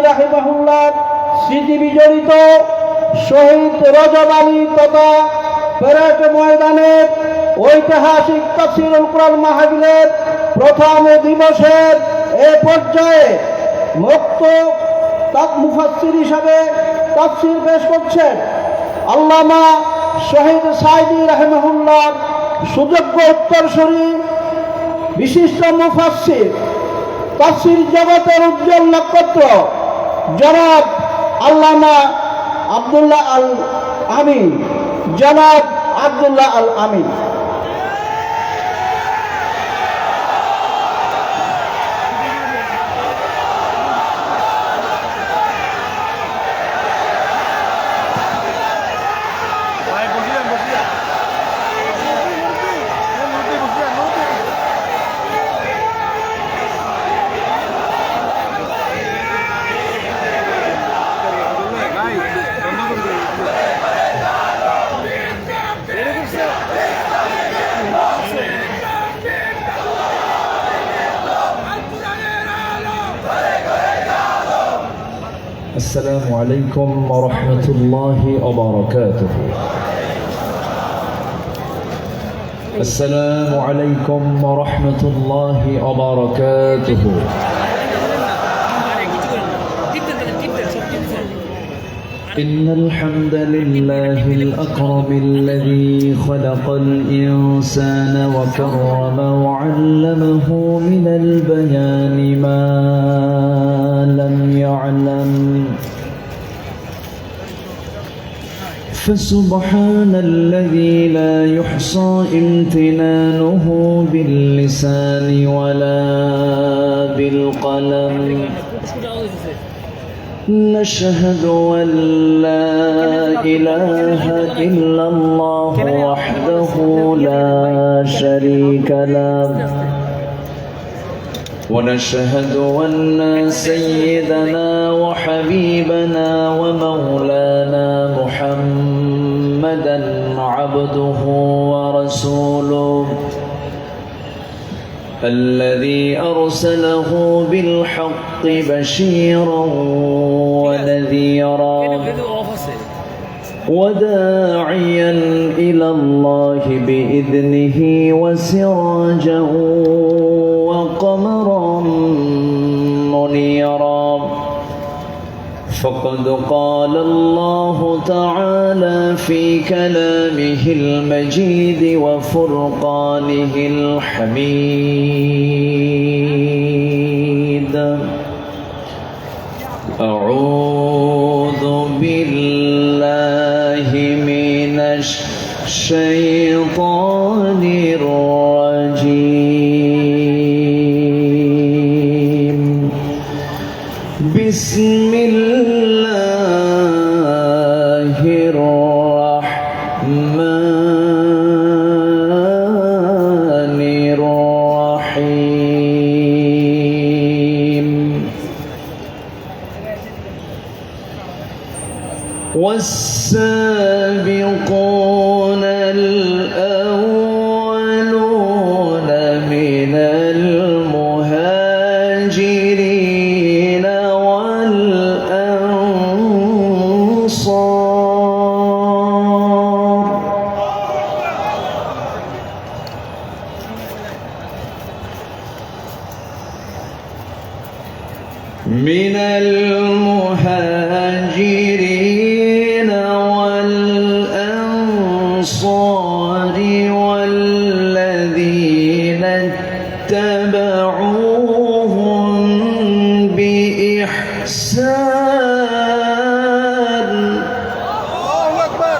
রাহিমাহুল্লাহ স্মৃতি বিজড়িত শহীদ রজব আলী তথা প্যারেড ময়দানের ঐতিহাসিক তাফসীরুল কুরআন মাহফিলের প্রথম দিবসের এ পর্যায়ে মুফাসসির হিসাবে তাফসীর পেশ করছেন আল্লামা শহীদ সাঈদী রাহিমাহুল্লাহ সুযোগ্য উত্তরসূরি বিশিষ্ট মুফাসসির তাফসীর জগতের উজ্জ্বল নক্ষত্র জনাব আল্লামা আব্দুল্লাহ আল আমিন। জনাব আব্দুল্লাহ আল আমিন। السلام عليكم ورحمة الله وبركاته. السلام عليكم ورحمة الله وبركاته. إن الحمد لله الأكرم الذي خلق الإنسان وكرم وعلمه من البيان ما لم يعلم فسبحان الذي لا يحصى امتنانه باللسان ولا بالقلم نشهد أن لا إله إلا الله وحده لا شريك له ونشهد أن سيدنا وحبيبنا ومولانا محمدا عبده ورسوله الذي أرسله بالحق بشيرا ونذيرا وداعيا إلى الله بإذنه وسراجا وقمرا منيرا فقد قال الله تعالى في كلامه المجيد وفرقانه الحميد أعوذ بالله من الشيطان الرجيم بسم الله الرحمن الرحيم والسابقون الأولون من المهاجرين والأنصار من المهاجرين والأنصار والذين اتبعوهم بإحسان الله أكبر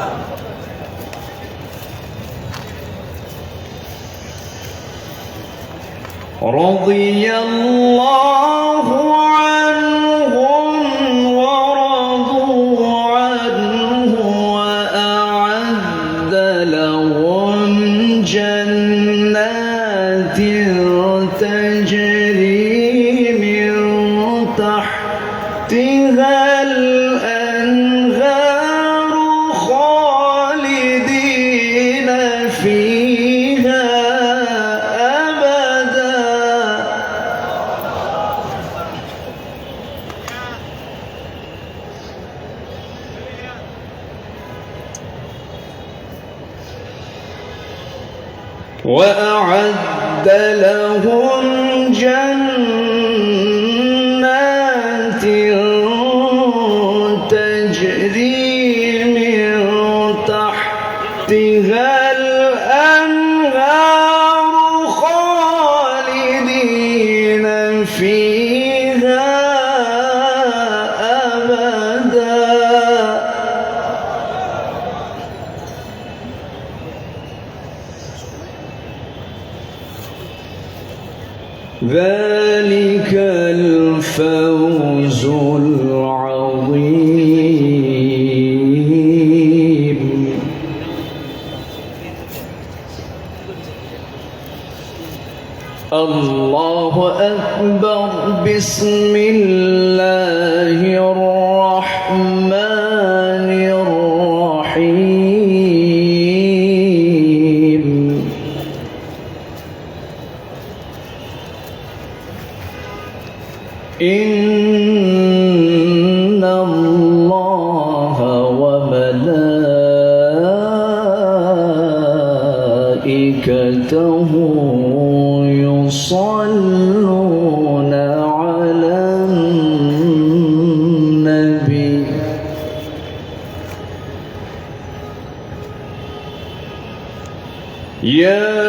رضي الله عنهم ورضوا عنه وأعد لهم جنات تجري من تحتها الأنهار خالدين فيها أبدا وأعد لهم جنات تجري من تحتها الأنهار خالدين فيها أبدا ذلك الفوز العظيم. الله أكبر. بسم الله الرحمن الرحيم. إن الله وملائكته يصلون على النبي يا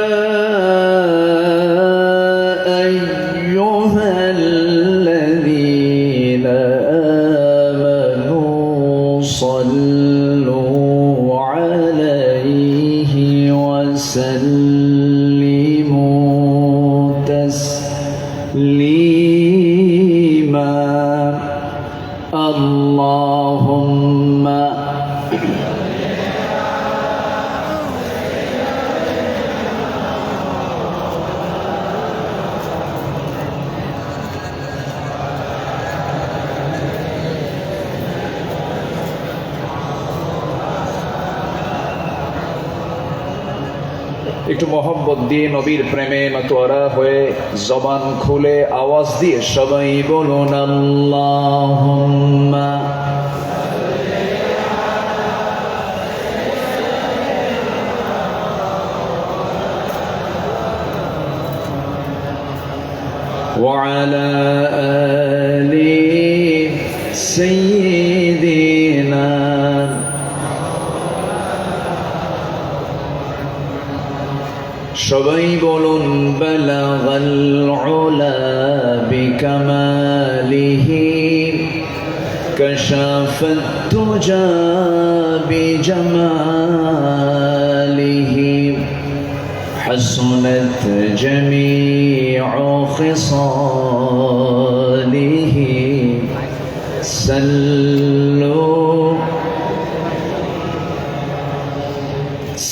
أيها الذين آمنوا صلوا عليه وسلموا تسليما. اللهم একটু মোহাম্মদ দিয়ে নবীর প্রেমে মাতোয়ারা হয়ে জবান খুলে আওয়াজ দিয়ে সবাই বলুন আল্লাহুম্মা وعلى آل سيدنا সবাই বলুন বালাগাল উলা বিকামালিহি কাশাফাত তুজা বিজামালিহি حسنت جميع خصاله سلوا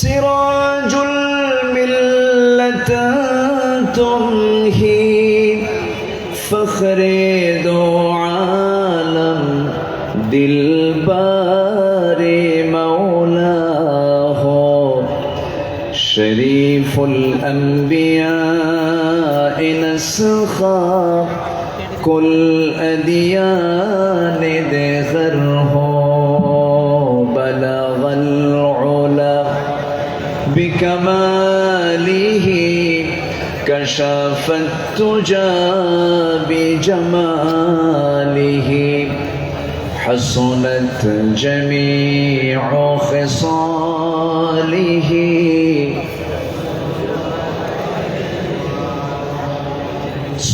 سراج الملة تمهي فخر دو عالم دلبار مولاه شريف الأنبياء نسخا كل أديان ذخره بلغ العلا بكماله كشف التجى بجماله حسنت جميع خصاله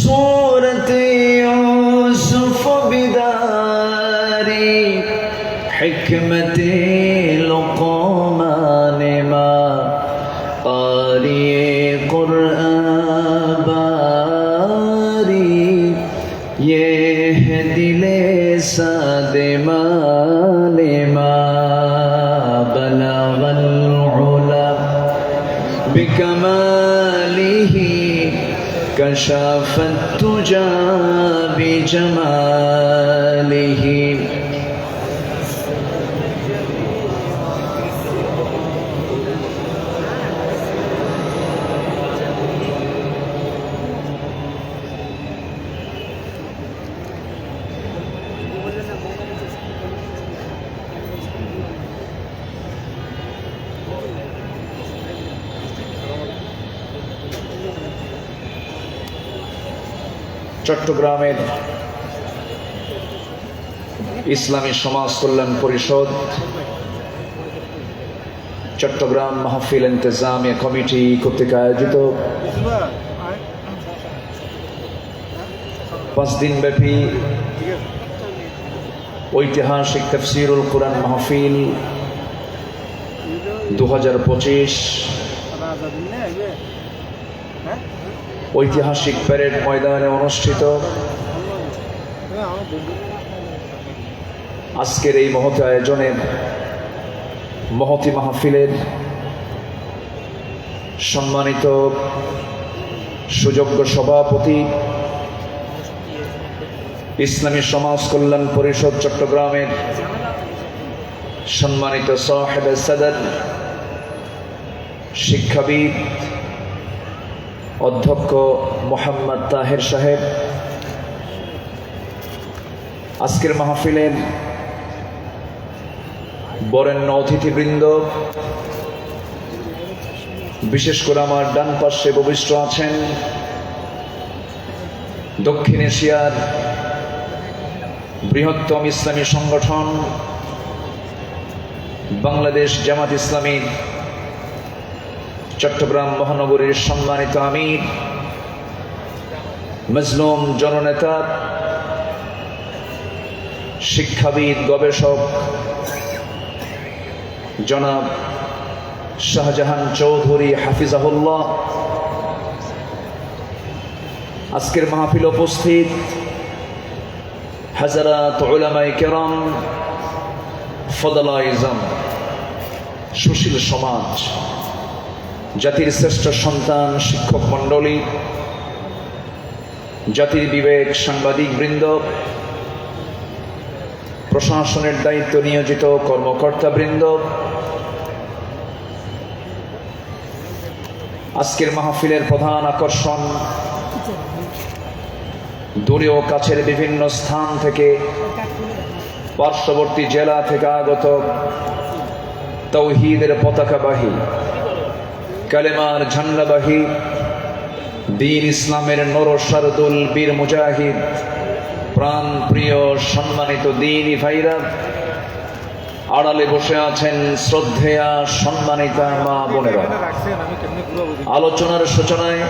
صورة يوسف بداري حكمة لقمان ما قارئ قرآن باري يهدي لساد ما بلغ العلا بكماله كشف التجى بجماله চট্টগ্রামের ইসলামী সমাজ কল্যাণ পরিষদ, চট্টগ্রাম মাহফিল ইন্তেজামিয়া কমিটি কর্তৃক আয়োজিত 5 দিনব্যাপী ঐতিহাসিক তাফসীরুল কুরআন মাহফিল 2025 ঐতিহাসিক প্যারেড ময়দানে অনুষ্ঠিত। আজকের এই মহৎ আয়োজনের মহতী মাহফিলের সম্মানিত সুযোগ্য সভাপতি, ইসলামী সমাজ কল্যাণ পরিষদ চট্টগ্রামের সম্মানিত সাহেব সদর, শিক্ষাবিদ অধ্যক্ষ মোহাম্মদ তাহের সাহেব, আজকের মাহফিলের বরেণ্য অতিথিবৃন্দ, বিশেষ করে আমার ডান পাশে উপবিষ্ট আছেন দক্ষিণ এশিয়ার বৃহত্তম ইসলামী সংগঠন বাংলাদেশ জামাত ইসলামী চট্টগ্রাম মহানগরীর সম্মানিত আমির, মজলুম জননেতা, শিক্ষাবিদ, গবেষক জনাব শাহজাহান চৌধুরী হাফিজাহুল্লাহ। আজকের মাহফিল উপস্থিত হাজারাত উলামায়ে কেরাম, ফদলা ইজম, সুশীল সমাজ, জাতির শ্রেষ্ঠ সন্তান, শিক্ষক মণ্ডলী, জাতির বিবেক, সাংবাদিক বৃন্দ, প্রশাসনের দায়িত্ব নিয়োজিত কর্মকর্তা বৃন্দ, আজকের মাহফিলের প্রধান আকর্ষণ দূরে ও কাছের বিভিন্ন স্থান থেকে, পার্শ্ববর্তী জেলা থেকে আগত তাওহীদের পতাকাবাহী, কালেমার ঝান্ডাবাহী, দ্বীন ইসলামের নরসারদুল বীর মুজাহিদ, প্রাণ প্রিয় সম্মানিত দ্বীনী ভাইরা, আড়ালে বসে আছেন শ্রদ্ধেয়া সম্মানিতা মা বোনেরা। আলোচনার সূচনায়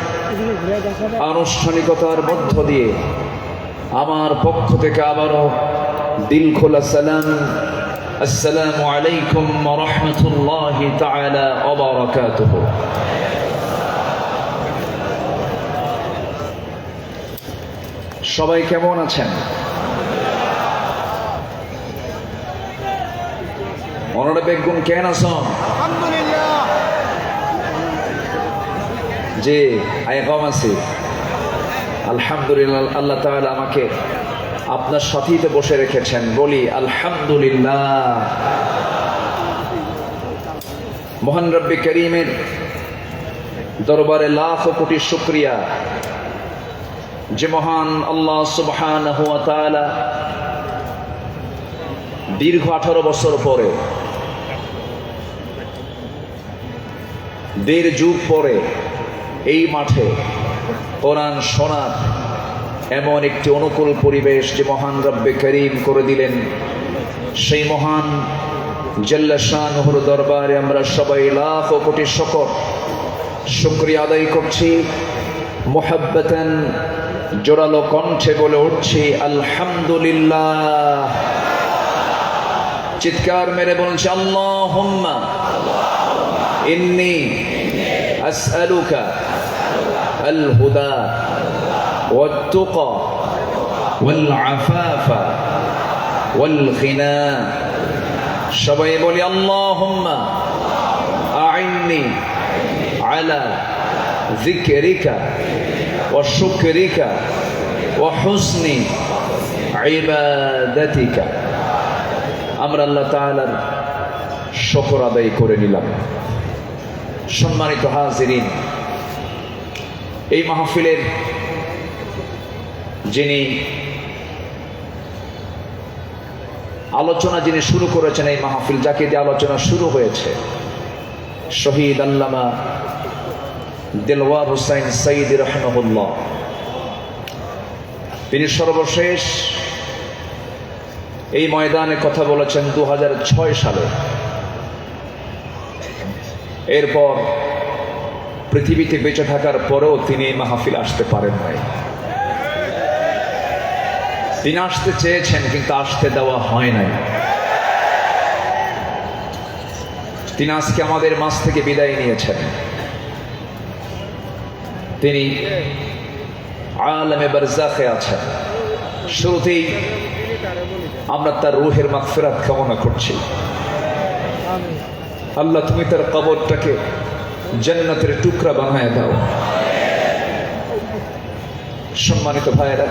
আনুষ্ঠানিকতার মধ্য দিয়ে আমার পক্ষ থেকে আবারও দিল খোলা সালাম, আসসালামু আলাইকুম ওয়া রাহমাতুল্লাহি তাআলা ওয়া বারাকাতুহু। সবাই কেমন আছেন? ওনারা বেগুন কেন আছেন? যে আইকাম আছে আলহামদুলিল্লাহ। আল্লাহ তাআলা আমাকে আপনার সাথেই তো বসে রেখেছেন, বলি আলহামদুলিল্লাহ। মহান রব্বে করিমের দরবারে লাখ কোটি শুকরিয়া যে মহান আল্লাহ সুবহানাহু ওয়া তাআলা দীর্ঘ 18 বছর পরে, 1.5 যুগ পরে এই মাঠে কোরআন শোনার এমন একটি অনুকূল পরিবেশ যে মহান রব্বে করিম করে দিলেন, সেই মহান জাল্লা শানুহুর দরবারে আমরা সবাই লাখ কোটি শুকরিয়া আদায় করছি। মুহাব্বাতান জোরালো কণ্ঠে বলে উঠছি আলহামদুলিল্লাহ। চিৎকার মেরে বলছি আল্লাহুম্মা ইন্নী আসআলুকা আল হুদা ওয়াত তুকা ওয়াল আফাফা ওয়াল গিনা। সবাই বলি আল্লাহুম্মা আইন্নি আলা যিকরিকা ওয়া শুকরিকা ওয়া হুসনি ইবাদাতিকা। আমরা আল্লাহ তাআলার শুকর আদায় করে নিলাম। সম্মানিত হাজিরিন, এই মাহফিলের যিনি আলোচনা শুরু করেছেন, এই মাহফিল যাকে দিয়ে আলোচনা শুরু হয়েছে, শহীদ আল্লামা দেলওয়ার হুসাইন সাইদি রাহিমাহুল্লাহ। তিনি সর্বশেষ এই ময়দানে কথা বলেছেন 2006 সালে। এরপর পৃথিবীতে বেঁচে থাকার পরেও তিনি এই মাহফিল আসতে পারেন নাই। তিনি আসতে চেয়েছেন কিন্তু আসতে দেওয়া হয় নাই। তিনি আজকে আমাদের মাঝ থেকে বিদায় নিয়েছেন। তিনি আলমে বারজাখে আছেন। শুরুতেই আমরা তার রূহের মাগফিরাত কামনা করছি। আল্লাহ তুমি তার কবরটাকে জান্নাতের টুকরা বানায় দাও। সম্মানিত ভাইয়েরা,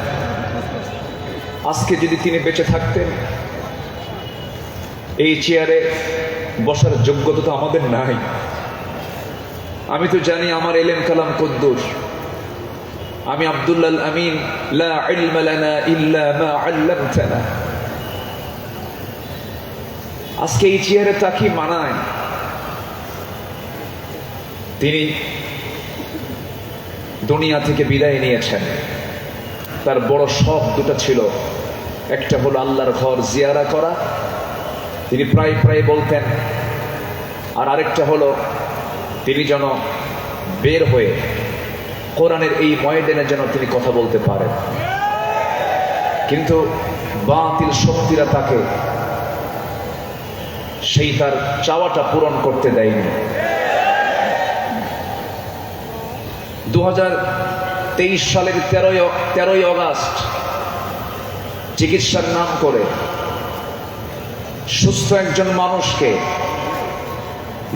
আজকে যদি তিনি বেঁচে থাকতেন, এই চেয়ারে বসার যোগ্যতা তো আমাদের নাই। আমি তো জানি আমার ইলম কালাম কদ্দুর। আমি আব্দুল্লাহ আমিন, লা ইলমা লানা ইল্লা মা আল্লামতানা। আজকে এই চেয়ারে তাকে মানায়। তিনি দুনিয়া থেকে বিদায় নিয়েছেন। তার বড় শখ দুটো ছিল, একটা হলো আল্লাহর ঘর জিয়ারা করা, তিনি প্রায় প্রায় বলতেন, আর আরেকটা হলো তিনি যেন বের হয়ে কোরআনের এই ময়দানে যেন তিনি কথা বলতে পারেন। কিন্তু বাতিল শক্তিরা তাকে সেই তার চাওয়াটা পূরণ করতে দেয়নি। 2023 সালের 13ই অগাস্ট চিকিৎসার নাম করে সুস্থ একজন মানুষকে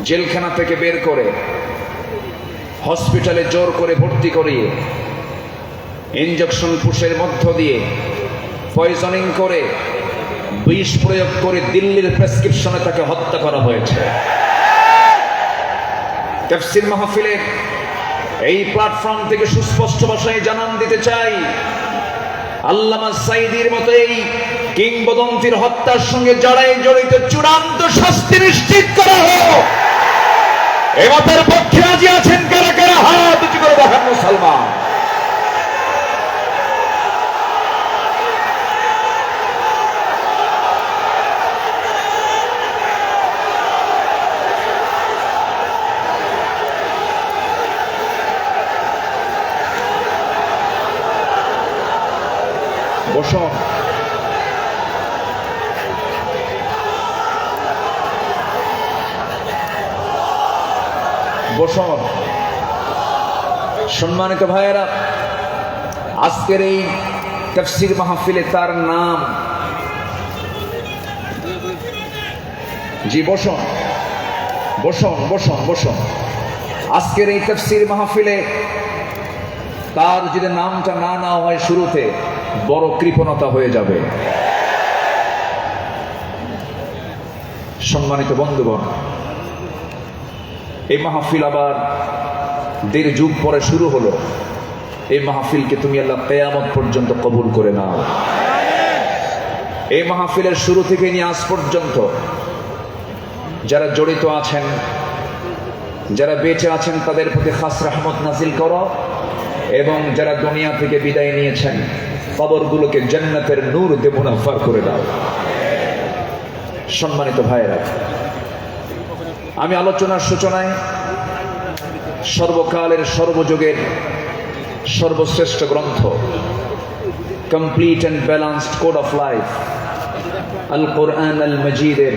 জেলখানা থেকে বের করে হসপিটালে জোর করে ভর্তি করিয়ে ইনজেকশন পুশের মধ্য দিয়ে পয়জনিং করে বিষ প্রয়োগ করে দিল্লির প্রেসক্রিপশনে তাকে হত্যা করা হয়েছে। তাফসীর মাহফিলে এই প্ল্যাটফর্ম থেকে সুস্পষ্ট ভাষায় জানান দিতে চাই, আল্লামা সাঈদীর মতো এই কিংবদন্তির হত্যার সঙ্গে যারাই জড়িত চূড়ান্ত শাস্তি নিশ্চিত করা হোক। এই মতের পক্ষে রাজি আছেন কারা কারা? হাত উঁচু করে দেখান মুসলমান। বসুন। বসুন। সম্মানিত ভাইয়েরা, আজকের এই তাফসীর মাহফিলে তার নাম, জি বসুন বসুন বসুন বসুন। আজকের এই তাফসীর মাহফিলে তার যদি নামটা না নেওয়া হয় শুরুতে, বড় কৃপণতা হয়ে যাবে। সম্মানিত বন্ধুগণ, এই মাহফিল আবার 1.5 যুগ পরে শুরু হলো। এই মাহফিলকে তুমি আল্লাহ কিয়ামত পর্যন্ত কবুল করে নাও। এই মাহফিলের শুরু থেকে নিয়ে আজ পর্যন্ত যারা জড়িত আছেন, যারা বেঁচে আছেন, তাদের প্রতি খাস রহমত নাজিল করো, এবং যারা দুনিয়া থেকে বিদায় নিয়েছেন কবরগুলোকে জান্নাতের নূর দিয়ে মুনাফফার করে দাও। সম্মানিত ভাইয়েরা, আমি আলোচনার সূচনায় সর্বকালের সর্বযুগের সর্বশ্রেষ্ঠ গ্রন্থ, complete and balanced code of life, আল কোরআন আল মজিদের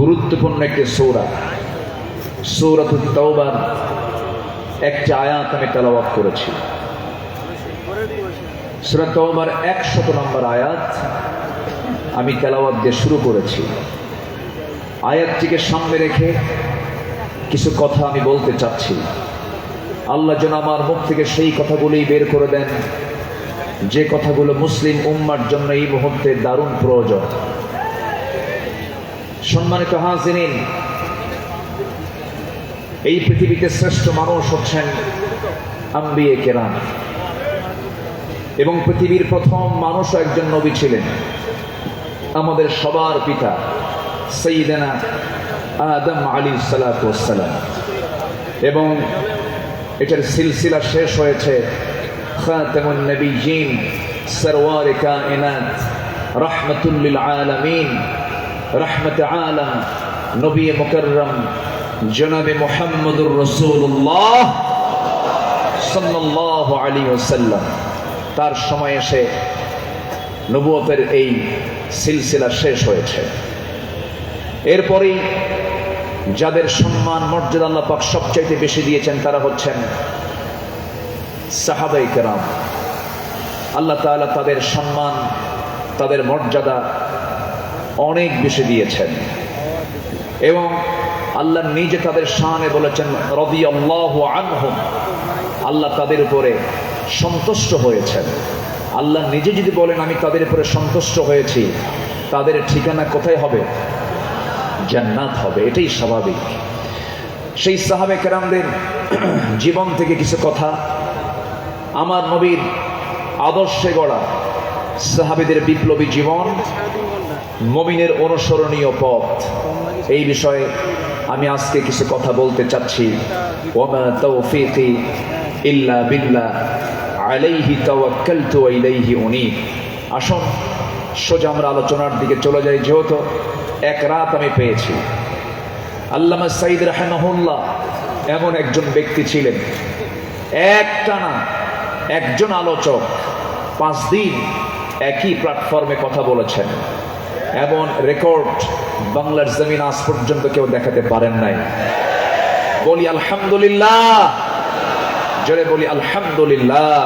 গুরুত্বপূর্ণ একটি সূরা, সূরাতুত তাওবার একটি আয়াত আমি তেলাওয়াত করেছি। সূরা তাওবার 100 নম্বর আয়াত আমি তেলাওয়াত দিয়ে শুরু করেছি। আয়াতটিকে সামনে রেখে কিছু কথা আমি বলতে চাচ্ছি। আল্লাহ যেন আমার মুখ থেকে সেই কথাগুলোই বের করে দেন যে কথাগুলো মুসলিম উম্মার জন্য এই মুহূর্তে দারুণ প্রয়োজন। সম্মানিত হাজিরিন, এই পৃথিবীতে শ্রেষ্ঠ মানুষ হচ্ছেন আম্বিয়ে কেরাম, এবং পৃথিবীর প্রথম মানুষও একজন নবী ছিলেন, আমাদের সবার পিতা সাইয়্যিদানা আদম আলাইহিস সালাতু ওয়াস সালাম। এবং এটার সিলসিলা শেষ হয়েছে খাতামুন নবিয়্যিন সরওয়ার কায়নাত, রাহমাতুল লিল আলামিন, রহমত আলম, নবী মুকররম জনাবে মুহাম্মদুর রাসূলুল্লাহ সাল্লাল্লাহু আলাইহি ওয়াসাল্লাম তার সময় এসে নবুয়তের এই সিলসিলা শেষ হয়েছে। এরপরেই যাদের সম্মান মর্যাদা আল্লাহ পাক সবচাইতে বেশি দিয়েছেন তারা হচ্ছেন সাহাবায়ে কেরাম। আল্লাহ তাআলা তাদের সম্মান, তাদের মর্যাদা অনেক বেশি দিয়েছেন এবং আল্লাহ নিজে তাদের শানে বলেছেন রাদিয়াল্লাহু আনহুম, আল্লাহ তাদের উপরে সন্তুষ্ট হয়েছেন। আল্লাহ নিজে যদি বলেন আমি তাদের উপরে সন্তুষ্ট হয়েছি, তাদের ঠিকানা কোথায় হবে? জান্নাত হবে, এটাই স্বাভাবিক। সেই সাহাবে কেরামদের জীবন থেকে কিছু কথা, আমার নবীর আদর্শে গড়া সাহাবীদের বিপ্লবী জীবন, মুমিনের অনুসরণীয় পথ, এই বিষয়ে আমি আজকে কিছু কথা বলতে চাচ্ছি। ওয়ামা তাওফীকি ইল্লা বিল্লাহ আলাইহি তাওয়াক্কালতু ওয়া ইলাইহি উনীব। আসুন সোজা আমরা আলোচনার দিকে চলে যাই। যেহেতু এক রাত আমি পেয়েছি, আল্লামা সাঈদ রাহিমাহুল্লাহ এমন একজন ব্যক্তি ছিলেন, একটানা একজন আলোচক 5 দিন একই প্ল্যাটফর্মে কথা বলেছেন। এমন রেকর্ড বাংলার জমিন আজ পর্যন্ত কেউ দেখাতে পারেন নাই। বলি আলহামদুলিল্লাহ, জোরে বলি আলহামদুলিল্লাহ।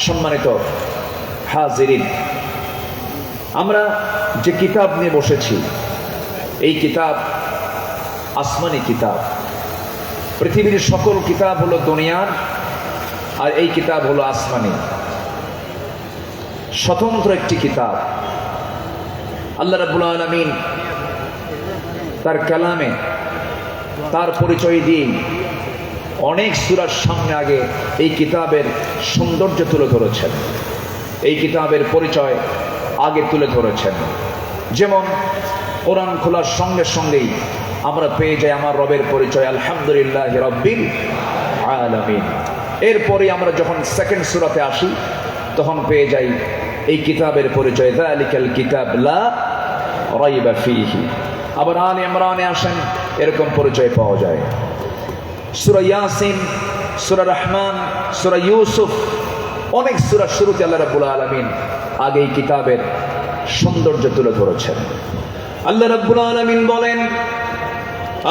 সম্মানিত হাজিরিন, আমরা যে কিতাব নিয়ে বসেছি এই কিতাব আসমানি কিতাব। পৃথিবীর সকল কিতাব হলো দুনিয়ার, আর এই কিতাব হলো আসমানি, স্বতন্ত্র একটি কিতাব। আল্লাহ রাব্বুল আলামিন তার কালামে তার পরিচয় দিয়ে অনেক সূরার সামনে আগে এই কিতাবের সৌন্দর্য তুলে ধরেছেন, এই কিতাবের পরিচয় আগে তুলে ধরেছেন। যেমন কোরআন খোলার সঙ্গে সঙ্গেই আমরা পেয়ে যাই আমার রবের পরিচয়, আলহামদুলিল্লাহি রাব্বিল আলামিন। এরপরে আমরা যখন সেকেন্ড সূরাতে আসি তখন পেয়ে যাই এই কিতাবের পরিচয়, যালিকাল কিতাব লা রাইবা ফীহি। আবার আলে ইমরানে আসেন, এরকম পরিচয় পাওয়া যায়। সূরা ইয়াসিন, সূরা রহমান, সূরা ইউসুফ, অনেক সূরার শুরুতে আল্লাহ রাব্বুল আলামিন আগে এই কিতাবের সৌন্দর্য তুলে ধরেছেন। আল্লাহ রাব্বুল আলামিন বলেন,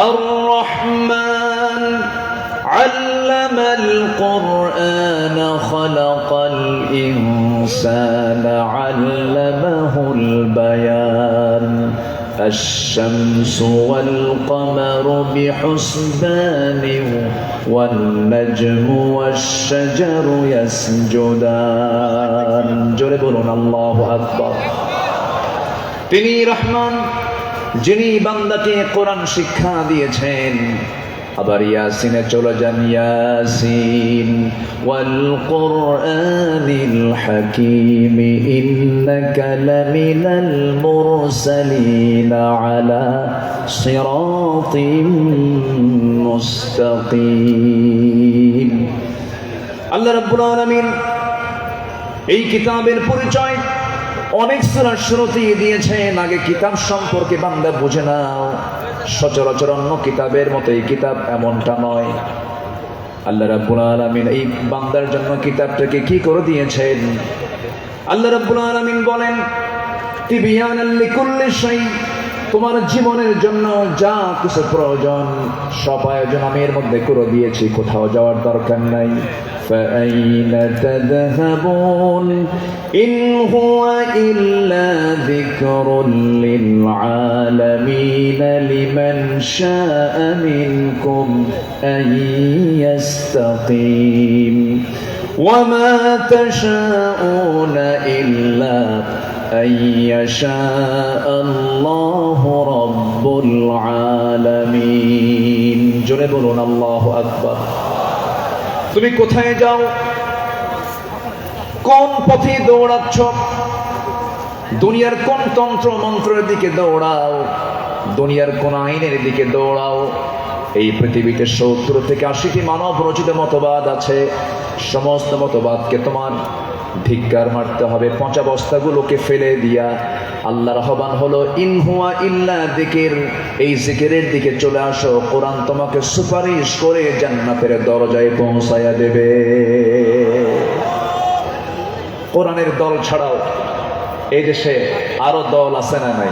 আর রহমান আল্লামাল কুরআন খালাকাল ইনসানা আল্লামাহুল বায়ান الشمس والقمر بحسبان والنجم والشجر يسجدان। জোরে বলুন আল্লাহু আকবার। তিনি রহমান, যিনি বান্দাকে কোরআন শিক্ষা দিয়েছেন। আবার ইয়াসিনে চলে যান, ইয়াসিন ওয়াল কুরআনিল হাকীম ইন্নাকা লামিনাল মুরসালিন আলা সিরাতিম মুস্তাকিম। আল্লাহ রাব্বুল আলামিন এই কিতাবের পরিচয় অনেক সূরার শুরুতেই দিয়েছেন। আগে কিতাব সম্পর্কে বান্দা বুঝে নাও, সচরাচর অন্য কিতাবের মতো এই কিতাব এমনটা নয়। আল্লাহ রাব্বুল আলামিন এই বান্দার জন্য কিতাবটাকে কি করে দিয়েছেন? আল্লাহ রাব্বুল আলামিন বলেন, তিবিয়ানাল লিকুল্লি শাই, তোমার জীবনের জন্য যা কিছু প্রয়োজন সব আয়োজন আমি এর মধ্যে করে দিয়েছি, কোথাও যাওয়ার দরকার নাই। فأين تذهبون إن هو إلا ذكر للعالمين لمن شاء منكم أن يستقيم وما تشاءون إلا أن يشاء الله رب العالمين। জোরে বলুন আল্লাহু আকবার। তুমি কোথায় যাও, কোন পথে দৌড়াচ্ছ, দুনিয়ার কোন তন্ত্র মন্ত্রের দিকে দৌড়াও, দুনিয়ার কোন আইনের দিকে দৌড়াও, এই পৃথিবীতে 70 থেকে 80টি মানব রচিত মতবাদ আছে। সমস্ত মতবাদকে তোমার ধিক্কার মারতে হবে, পচা বস্তাগুলোকে ফেলে দিয়া আল্লাহর আহ্বান হলো ইন হুয়া ইল্লা যিকির, এই জিকিরের দিকে চলে আসো, কোরআন তোমাকে সুপারিশ করে জান্নাতের দরজায় পৌঁছায়া দেবে। কোরআনের দল ছাড়াও এই দেশে আরো দল আছে না নাই?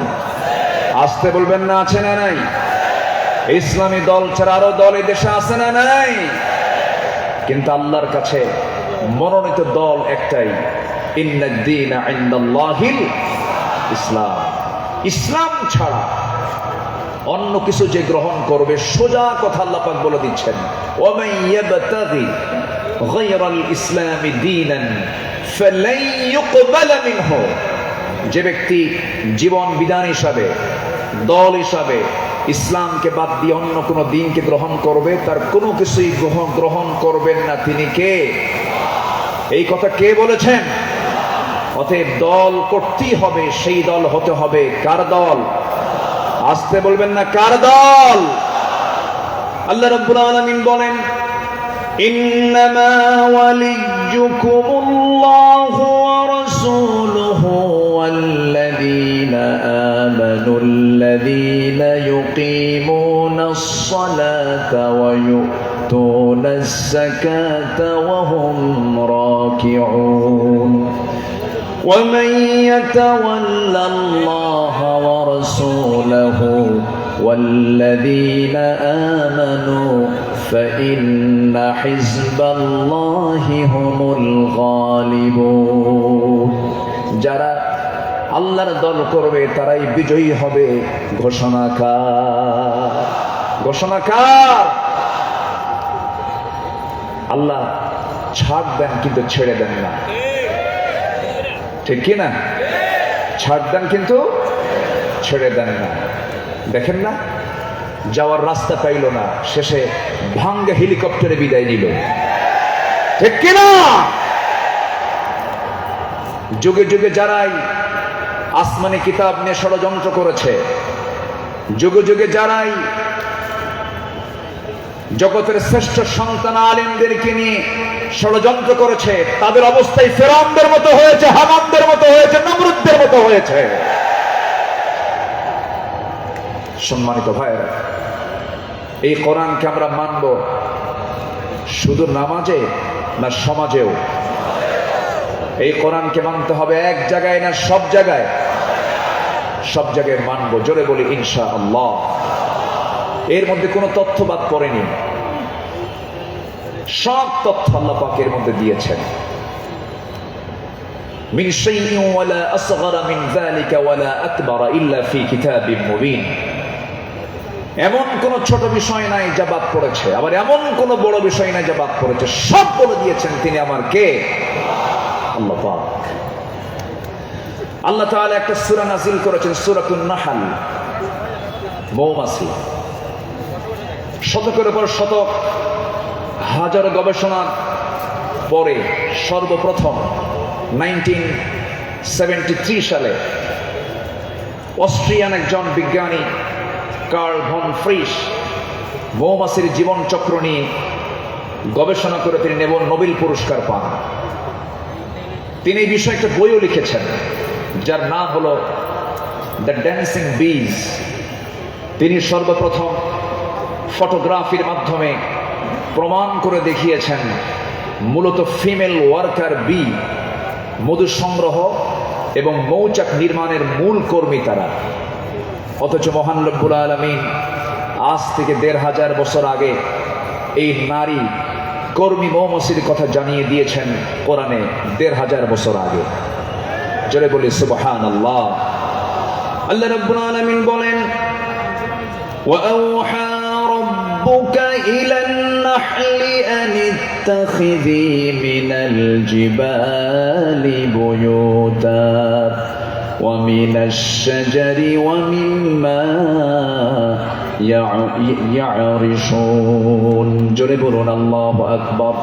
আসতে বলবেন না, আছে না নাই? ইসলামী দল ছাড়া আরো দল এই দেশে আছে না নাই? কিন্তু আল্লাহর কাছে মনোনীত দল একটাই, ইন্নাদ দীনা ইনদাল্লাহিল ইসলাম। ইসলাম ছাড়া অন্য কিছু যে গ্রহণ করবে, সোজা কথা আল্লাহ পাক বলে দিচ্ছেন, ওয়ামান ইয়াবতাগি গায়রাল ইসলামি দীনান ফালান ইউকবালা মিনহু, যে ব্যক্তি জীবন বিধান হিসাবে, দল হিসাবে ইসলামকে বাদ দিয়ে অন্য কোনো দিনকে গ্রহণ করবে, তার কোনো কিছুই গ্রহণ করবেন না তিনি কে? এই কথা কে বলেছেন? অতএব দল করতেই হবে, সেই দল হতে হবে কার দল? আসতে বলবেন না, কার দল? আল্লাহ রাব্বুল আলামিন বলেন, ইন্নামা ওয়ালিয়্যুকুমুল্লাহু ওয়া রাসূলুহু ওয়াল্লাযীনা আমানুল্লাযীনা ইউকিমুনাস সালাতা ওয়া ইউতুনাস যাকাতা ওয়া হুম রাকিউন ومن يتولى الله ورسوله والذين آمنوا فإن حزب الله هم الغالبون। যারা আল্লাহর দল করবে তারাই বিজয়ী হবে। ঘোষণাকার, ঘোষণাকার আল্লাহ। ছাড় দেন কিন্তু ছেড়ে দেন না, ঠিক কিনা? ছাড় দেন কিন্তু ছেড়ে দেন না। দেখেন না, যাওয়ার রাস্তা পাইল না, শেষে ভাঙ্গা হেলিকপ্টারে বিদায় নিল, ঠিক কিনা? যুগে যুগে যারাই আসমানি কিতাব নিয়ে ষড়যন্ত্র করেছে, যুগে যুগে যারাই জগতের শ্রেষ্ঠ সন্তান আলেমদেরকে নিয়ে ষড়যন্ত্র করেছে, তাদের অবস্থায় ফেরাউনদের মতো হয়েছে, হামানদের মতো হয়েছে, নমরুদদের মতো হয়েছে। সম্মানিত ভাইরা, এই কোরআনকে আমরা মানব শুধু নামাজে না সমাজেও? এই কোরআনকে মানতে হবে এক জায়গায় না সব জায়গায়? সব জায়গায় মানব। জোরে বলি ইনশাআল্লাহ। এর মধ্যে কোনো তথ্য বাদ পড়েনি, সব তথ্য আল্লাহ পাক এর মধ্যে দিয়েছেন। মিন শাইইন ওয়ালা আসগরা মিন যালিকা ওয়ালা আকবারা ইল্লা ফি কিতাবিম মুবিন। এমন কোন ছোট বিষয় নাই যা বাদ পড়েছে, আবার এমন কোন বড় বিষয় নাই যা বাদ পড়েছে। সব বলে দিয়েছেন তিনি আমার কে? আল্লাহ পাক। আল্লাহ তাআলা একটা সূরা নাযিল করেছেন, সূরাতুন নাহল, মৌমাছি। শতকের পর শতক, হাজার গবেষণার পরে সর্বপ্রথম 1973 সালে অস্ট্রিয়ান একজন বিজ্ঞানী কার্ল ভন ফ্রিশ মৌমাছির জীবন চক্র নিয়ে গবেষণা করে তিনি নোবেল পুরস্কার পান। তিনি এই বিষয়ে একটা বইও লিখেছেন যার নাম হলো দ্য ড্যান্সিং বিজ। তিনি সর্বপ্রথম ফটোগ্রাফির মাধ্যমে প্রমাণ করে দেখিয়েছেন মূলত ফিমেল ওয়ার্কার বি, মধু সংগ্রহ এবং মৌচাক নির্মাণের মূল কর্মী তারা। অথচ মহান রব্বুল আলামিন আজ থেকে ১৫০০ বছর আগে এই নারী কর্মী মৌমাছির কথা জানিয়ে দিয়েছেন কোরআনে ১৫০০ বছর আগে। জোরে বলি সুবহানাল্লাহ। আল্লাহ রাব্বুল আলামিন বলেন, ওয়াআউহা রাব্বুকা ইলান নাহলি আন ইত্তাখিযি মিনাল জিবালি বুয়ুতা ওয়া মিনাশ শাজারি ওয়া মিম্মা ইয়ারিশুন। জোরে বলুন আল্লাহু আকবার।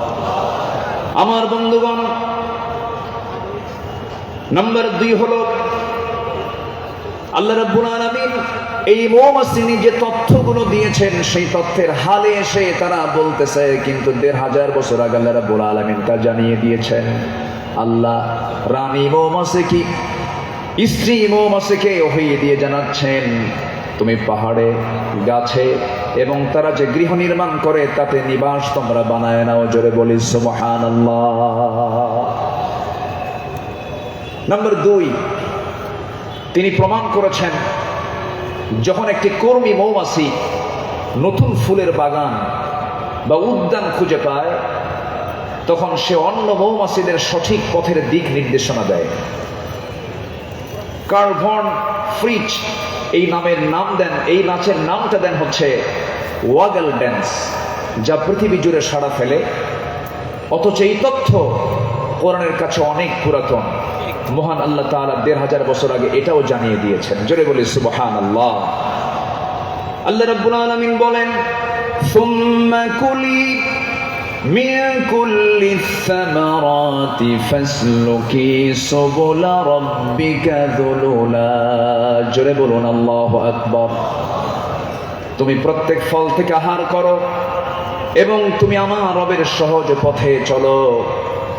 আমার বন্ধুগণ, নাম্বার ২ হলো আল্লাহ রাব্বুল আলামিন এই মৌমাছি যে তথ্যগুলো দিয়েছেন সেই তথ্যের হালে এসে তারা বলতেছে কিন্তু ১৫০০ বছর আগে আল্লাহ রাব্বুল আলামিন তা জানিয়ে দিয়েছেন। আল্লাহ রানী মৌমাছিকে, স্ত্রী মৌমাছিকে ওহী দিয়ে জানাচ্ছেন, তুমি পাহাড়ে, গাছে এবং তারা যে গৃহ নির্মাণ করে তাতে নিবাস তোমরা বানায় নাও। জোরে বলি সুবহানাল্লাহ। নম্বর 2, তিনি প্রমাণ করেছেন যখন একটি কর্মী মৌমাছি নতুন ফুলের বাগান বা উদ্যান খুঁজে পায়, তখন সে অন্য মৌমাছিদের সঠিক পথের দিক নির্দেশনা দেয়। কার্ল ভন ফ্রিচ এই নাচের নামটা দেন হচ্ছে ওয়াগল ড্যান্স, যা পৃথিবী জুড়ে সাড়া ফেলে। অথচ এই তথ্য কোরআনের কাছে অনেক পুরাতন। মহান আল্লাহ তাআলা ১৫০০ বছর আগে এটাও জানিয়ে দিয়েছেন। জোরে বলি সুবহানাল্লাহ। আল্লাহ রাব্বুল আলামিন বলেন, সুম্মা কুলি মিন কুল্লি সামারাতি ফাসলুকি সুবুলা রাব্বিকা যুলুলা। জোরে বলুন আল্লাহু আকবার। তুমি প্রত্যেক ফল থেকে আহার করো এবং তুমি আমার রবের সহজ পথে চলো।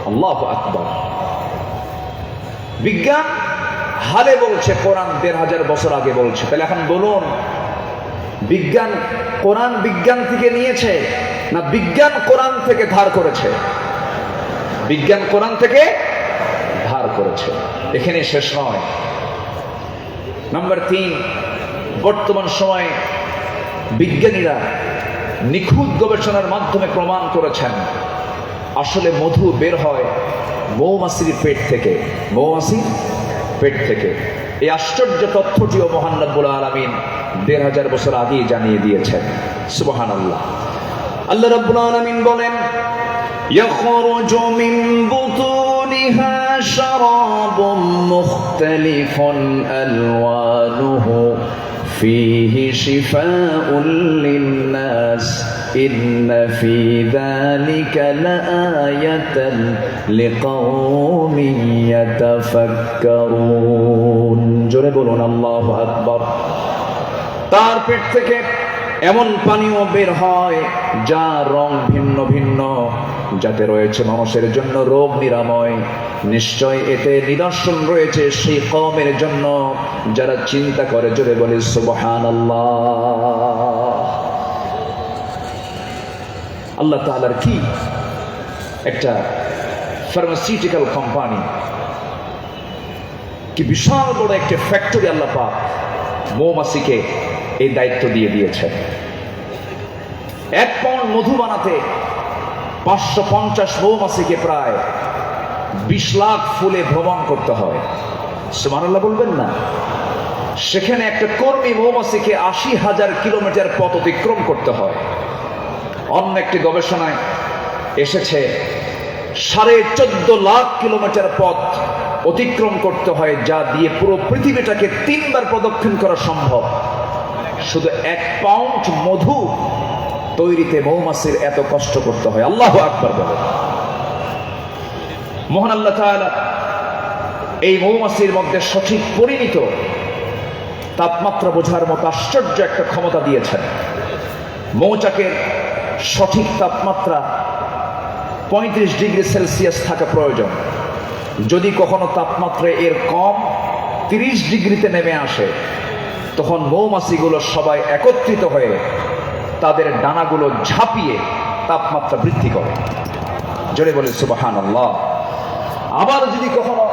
আল্লাহু আকবার। বিজ্ঞান হালে বলছে, কোরআন ১৫০০ বছর আগে বলছে। তাহলে এখন বলুন, বিজ্ঞান কোরআন বিজ্ঞান থেকে নিয়েছে না বিজ্ঞান কোরআন থেকে ধার করেছে? বিজ্ঞান কোরআন থেকে ধার করেছে। এখানে শেষ নয়। নাম্বার 3, বর্তমান সময়ে বিজ্ঞানীরা নিখুঁত গবেষণার মাধ্যমে প্রমাণ করেছেন আসলে মধু বের হয় মৌমাছির পেট থেকে। মৌমাছির পেট থেকে। এই আশ্চর্য তথ্যটিও মহান রব্বুল আলামিন ১৫০০ বছর আগেই জানিয়ে দিয়েছেন। সুবহানাল্লাহ। আল্লাহ রাব্বুল আলামিন বলেন, ইয়াখরুজু মিন বুতুনিহা শারাবুম মুখতালিফুন আলওয়ানুহু ফীহি শিফাউন লিন-নাস ইন্না ফী যালিকা লাআয়াতান লিকাওমিন ইয়াতাফাক্কারুন। জোরে বলুন আল্লাহু আকবার। তার পেট থেকে এমন পানীয় বের হয় যার রং ভিন্ন ভিন্ন, যাতে রয়েছে মানুষের জন্য রোগ নিরাময়। নিশ্চয় এতে নিদর্শন রয়েছে সেই কওমের জন্য যারা চিন্তা করে। জোরে বলে সুবহানাল্লাহ। আল্লাহ তাআলার কি একটা ফার্মাসিউটিক্যাল কোম্পানি, কি বিশাল বড় একটা ফ্যাক্টরি আল্লাহ পাক মৌমাছিকে এই দায়িত্ব দিয়ে দিয়েছেন। 1 পাউন্ড মধু বানাতে 550 মৌমাছিকে প্রায় 20 লাখ ফুলে ভ্রমণ করতে হয়। সুবহানাল্লাহ বলবেন না? সেখানে একটা কর্মী মৌমাছিকে 80,000 কিলোমিটার পথ অতিক্রম করতে হয়। অন্য একটি গবেষণায় এসেছে 14.5 লাখ কিলোমিটার পথ অতিক্রম করতে হয়, যা দিয়ে পুরো পৃথিবীটাকে 3 বার প্রদক্ষিণ করা সম্ভব। শুধু 1 পাউন্ড মধু তৈরিতে মৌমাছির এত কষ্ট করতে হয়। আল্লাহু আকবার বলেন। মহান আল্লাহ তাআলা এই মৌমাছির মধ্যে সঠিক পরিমিত তাপমাত্রা বোঝার মতো আশ্চর্য একটা ক্ষমতা দিয়েছেন। মৌচাকের সঠিক তাপমাত্রা 35 ডিগ্রি সেলসিয়াস থাকা প্রয়োজন। যদি কখনো তাপমাত্রা এর কম 30 ডিগ্রিতে নেমে আসে, তখন মৌমাছিগুলো সবাই একত্রিত হয়ে তাদের ডানাগুলো ঝাঁপিয়ে তাপমাত্রা বৃদ্ধি করে। জোরে বলে সুবহানাল্লাহ। আবার যদি কখনো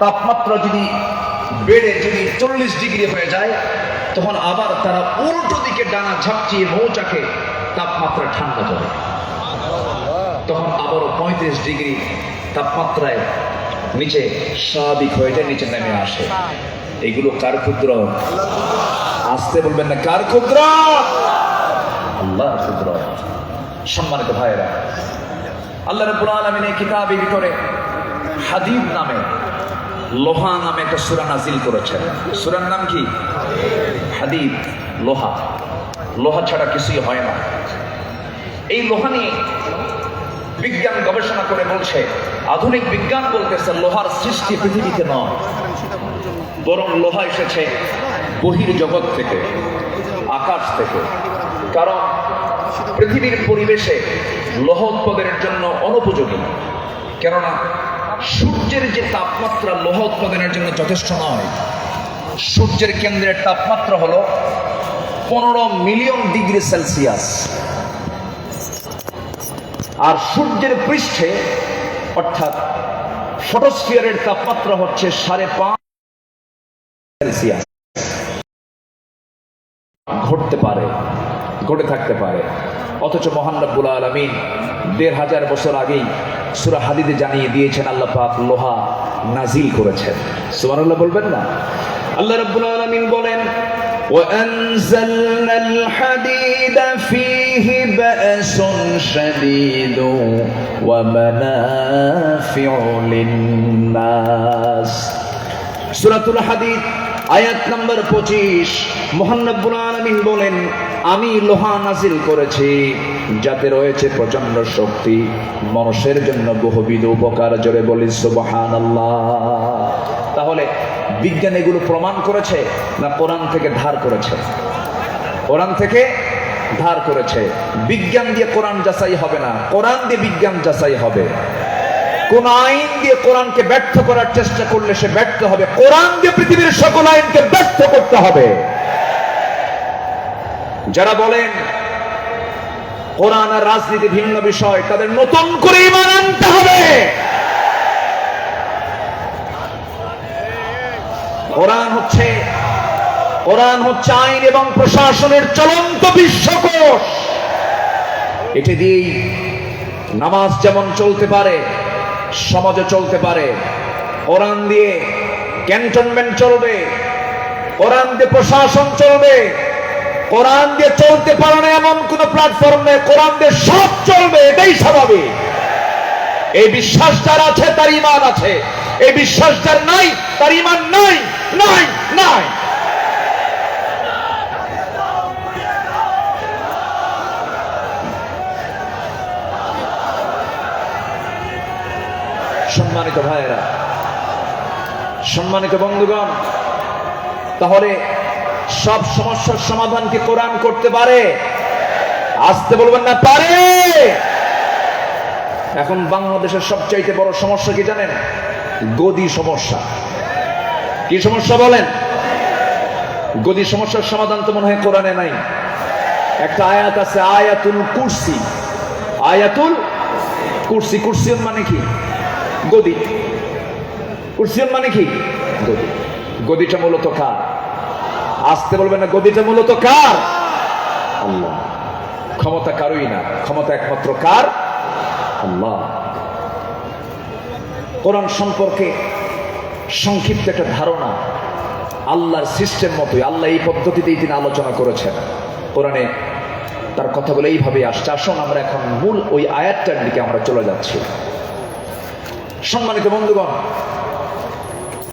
তাপমাত্রা বেড়ে 40 ডিগ্রি হয়ে যায়, তখন আবার তারা উল্টো দিকে ডানা ঝাঁপিয়ে মৌচাকে তাপমাত্রা ঠান্ডা করে। তখন আবারও 35 ডিগ্রি তাপমাত্রায় নিচে স্বাভাবিক হয়ে যায়, নিচে নেমে আসে। এগুলো কার ক্ষুদ্র? আসতে বলবেন না, কার ক্ষুদ্র? আল্লাহর ক্ষুদ্র। সম্মানিত ভাইয়েরা, আল্লাহ রাব্বুল আলামিন এই কিতাবের ভিতরে হাদীদ নামে, লোহা নামে একটা সূরা নাজিল করেছেন। সূরার নাম কি? হাদীদ। লোহা। লোহা ছাড়া কিছুই হয় না। এই লোহা নিয়ে বিজ্ঞান গবেষণা করে বলছে, আধুনিক বিজ্ঞান বলতেছে লোহার সৃষ্টি পৃথিবীতে নয়, বরং লোহা এসেছে বহির জগৎ থেকে, আকাশ থেকে। কারণ পৃথিবীর পরিবেশে লোহ উৎপাদনের জন্য অনুপযোগী। কেননা সূর্যের যে তাপমাত্রা লোহা উৎপাদনের জন্য যথেষ্ট নয়। সূর্যের কেন্দ্রের তাপমাত্রা হলো 15 মিলিয়ন ডিগ্রি সেলসিয়াস, আর সূর্যের পৃষ্ঠে অর্থাৎ ফটোস্ফিয়ারের তাপমাত্রা হচ্ছে 5.5 সেলসিয়াস। ঘটে থাকতে পারে, অথচ মহান রব্বুল আলামিন 1500 বছর আগেই সূরা হাদীদে জানিয়ে দিয়েছেন আল্লাহ পাক লোহা নাজিল করেছেন। সুবহানাল্লাহ বলবেন না? আল্লাহ রাব্বুল আলামিন বলেন, وَأَنزَلْنَا الْحَدِيدَ فِيهِ بَأْسٌ شَدِيدٌ وَمَنَافِعُ لِلنَّاسِ। সূরাতুল হাদীদ আয়াত নম্বর 25, মহান রব্বুল আলামিন বলেন, আমি লোহা নাজিল করেছি যাতে রয়েছে প্রচন্ড শক্তি, মানুষের জন্য বহুবিধ উপকার। জোরে বলি সুবহানাল্লাহ। তাহলে বিজ্ঞান এগুলো প্রমাণ করেছে না কোরআন থেকে ধার করেছে? কোরআন থেকে ধার করেছে। বিজ্ঞান দিয়ে কোরআন যাচাই হবে না, কোরআন দিয়ে বিজ্ঞান যাচাই হবে। কোন আইন দিয়ে কোরআনকে ব্যর্থ করার চেষ্টা করলে সে ব্যর্থ হবে। কোরআন দিয়ে পৃথিবীর সকল আইনকে ব্যর্থ করতে হবে। যারা বলেন কোরআন আর রাজনীতি ভিন্ন বিষয়, তাদের নতুন করে ঈমান আনতে হবে। কোরআন হচ্ছে আইন এবং প্রশাসনের চলন্ত বিশ্বকোষ। এটা দিয়েই নামাজ যেমন চলতে পারে, সমাজে চলতে পারে। কোরআন দিয়ে ক্যান্টনমেন্ট চলবে, কোরআন দিয়ে প্রশাসন চলবে। কোরআন দিয়ে চলতে পারে না এমন কোন প্ল্যাটফর্ম নেই, কোরআন দিয়ে সব চলবে, এটাই স্বাভাবিক। এই বিশ্বাস যার আছে তার ঈমান আছে, এই বিশ্বাস যার নাই তার ঈমান নাই, নাই, নাই। সম্মানিত ভাইয়েরা, সম্মানিত বন্ধুগণ, তাহলে সব সমস্যার সমাধান কি কোরআন করতে পারে? আসতে বলবেন না, পারে। এখন বাংলাদেশের সবচাইতে বড় সমস্যা কি জানেন? গদি সমস্যা। কি সমস্যা বলেন? গদি সমস্যার সমাধান তো মনে হয় কোরআনে নাই। একটা আয়াত আছে, আয়াতুল কুরসি। আয়াতুল কুরসি। কুরসিয়ন মানে কি? গদি। কুরসিয়ন মানে কি? গদি। গদিটা মূলত কার? আসতে বলবেন না, গদিটা মূলত কার? আল্লাহ। ক্ষমতা কারোই না, ক্ষমতা একমাত্র কার? আল্লাহ। কোরআন সম্পর্কে সংক্ষিপ্ত একটা ধারণা আল্লাহর সিস্টেম মতোই, আল্লাহ এই পদ্ধতিতেই তিনি আলোচনা করেছেন। কোরআনে তার কথাগুলো এইভাবে আসছে। আসুন আমরা এখন মূল ওই আয়াতটার দিকে আমরা চলে যাচ্ছি। সম্মানিত বন্ধুগণ,